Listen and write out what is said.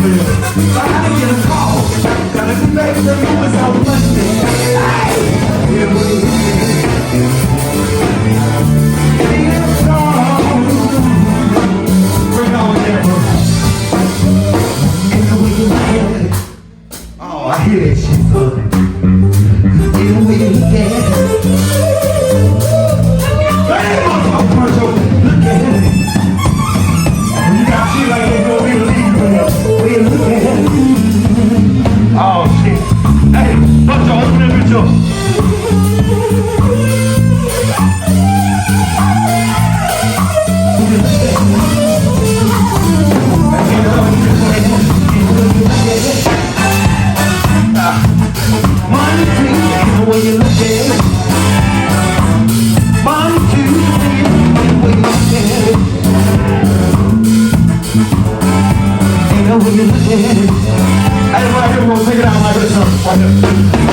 I had to get a call. Gotta be back to the movies on Monday. Hey, here we go. Bring on Deborah. And the way you look at it. Oh, I hear that shit, son. And the way you look at it. Hey, motherfucker, look at it. When you got shit like that, you don't really leave it. Look at it. Oh, shit. Hey, bunch of open that bitch up. Money, please, the way you look at it. Money, please, the way you look at it. And the way you look at it. Hey, right here, we're gonna take it out like this. Right here.